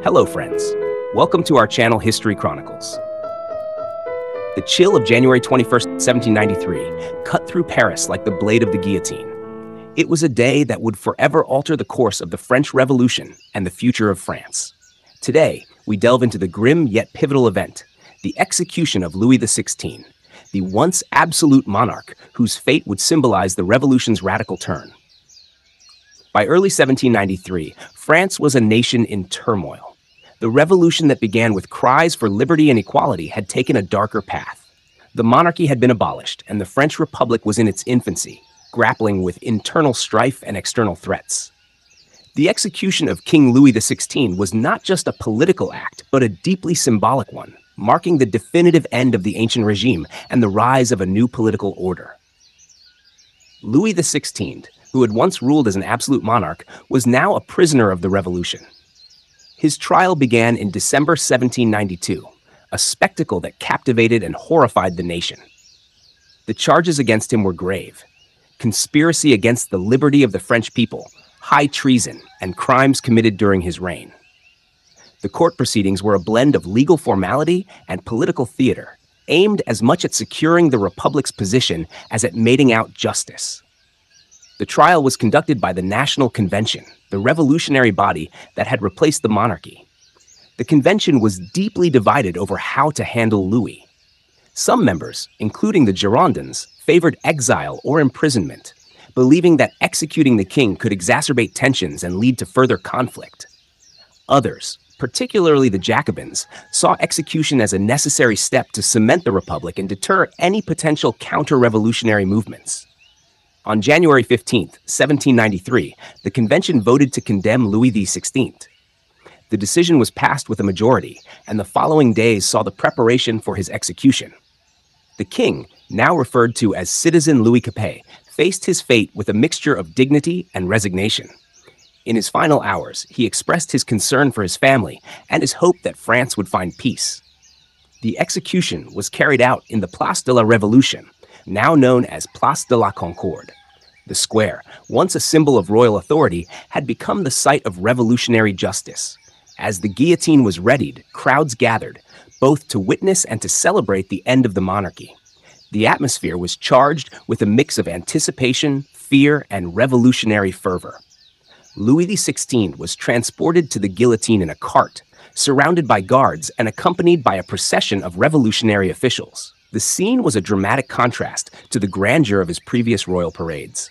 Hello, friends. Welcome to our channel, History Chronicles. The chill of January 21st, 1793, cut through Paris like the blade of the guillotine. It was a day that would forever alter the course of the French Revolution and the future of France. Today, we delve into the grim yet pivotal event, the execution of Louis XVI, the once absolute monarch whose fate would symbolize the revolution's radical turn. By early 1793, France was a nation in turmoil. The revolution that began with cries for liberty and equality had taken a darker path. The monarchy had been abolished, and the French Republic was in its infancy, grappling with internal strife and external threats. The execution of King Louis XVI was not just a political act, but a deeply symbolic one, marking the definitive end of the ancient regime and the rise of a new political order. Louis XVI, who had once ruled as an absolute monarch, was now a prisoner of the revolution. His trial began in December 1792, a spectacle that captivated and horrified the nation. The charges against him were grave: conspiracy against the liberty of the French people, high treason, and crimes committed during his reign. The court proceedings were a blend of legal formality and political theater, aimed as much at securing the Republic's position as at meting out justice. The trial was conducted by the National Convention, the revolutionary body that had replaced the monarchy. The convention was deeply divided over how to handle Louis. Some members, including the Girondins, favored exile or imprisonment, believing that executing the king could exacerbate tensions and lead to further conflict. Others, particularly the Jacobins, saw execution as a necessary step to cement the Republic and deter any potential counter-revolutionary movements. On January 15, 1793, the convention voted to condemn Louis XVI. The decision was passed with a majority, and the following days saw the preparation for his execution. The king, now referred to as Citizen Louis Capet, faced his fate with a mixture of dignity and resignation. In his final hours, he expressed his concern for his family and his hope that France would find peace. The execution was carried out in the Place de la Révolution, now known as Place de la Concorde. The square, once a symbol of royal authority, had become the site of revolutionary justice. As the guillotine was readied, crowds gathered, both to witness and to celebrate the end of the monarchy. The atmosphere was charged with a mix of anticipation, fear, and revolutionary fervor. Louis XVI was transported to the guillotine in a cart, surrounded by guards and accompanied by a procession of revolutionary officials. The scene was a dramatic contrast to the grandeur of his previous royal parades.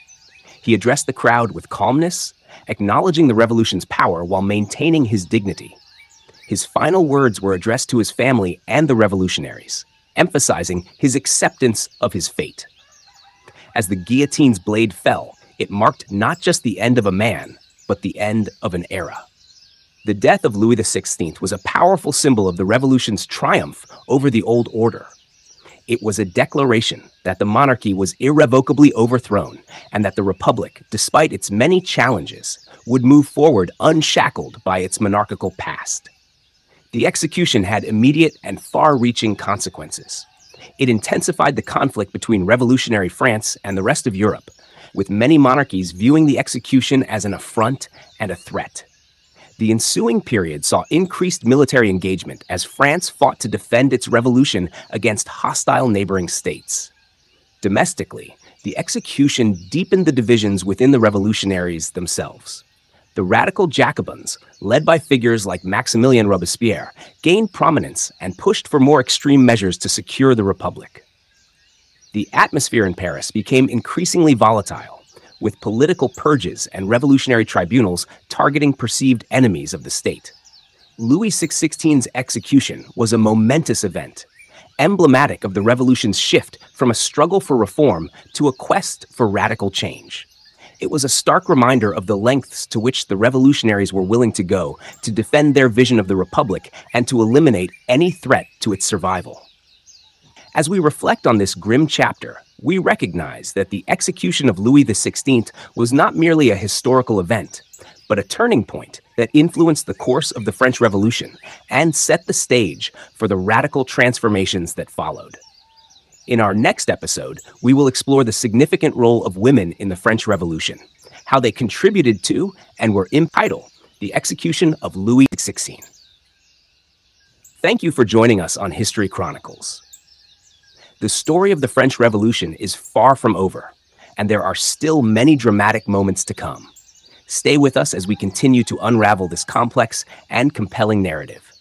He addressed the crowd with calmness, acknowledging the revolution's power while maintaining his dignity. His final words were addressed to his family and the revolutionaries, emphasizing his acceptance of his fate. As the guillotine's blade fell, it marked not just the end of a man, but the end of an era. The death of Louis XVI was a powerful symbol of the revolution's triumph over the old order. It was a declaration that the monarchy was irrevocably overthrown and that the Republic, despite its many challenges, would move forward unshackled by its monarchical past. The execution had immediate and far-reaching consequences. It intensified the conflict between revolutionary France and the rest of Europe, with many monarchies viewing the execution as an affront and a threat. The ensuing period saw increased military engagement as France fought to defend its revolution against hostile neighboring states. Domestically, the execution deepened the divisions within the revolutionaries themselves. The radical Jacobins, led by figures like Maximilien Robespierre, gained prominence and pushed for more extreme measures to secure the Republic. The atmosphere in Paris became increasingly volatile, with political purges and revolutionary tribunals targeting perceived enemies of the state. Louis XVI's execution was a momentous event, emblematic of the revolution's shift from a struggle for reform to a quest for radical change. It was a stark reminder of the lengths to which the revolutionaries were willing to go to defend their vision of the Republic and to eliminate any threat to its survival. As we reflect on this grim chapter, we recognize that the execution of Louis XVI was not merely a historical event, but a turning point that influenced the course of the French Revolution and set the stage for the radical transformations that followed. In our next episode, we will explore the significant role of women in the French Revolution, how they contributed to and were impactful the execution of Louis XVI. Thank you for joining us on History Chronicles. The story of the French Revolution is far from over, and there are still many dramatic moments to come. Stay with us as we continue to unravel this complex and compelling narrative.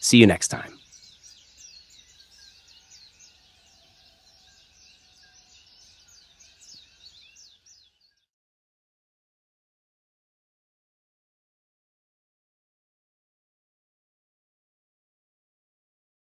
See you next time.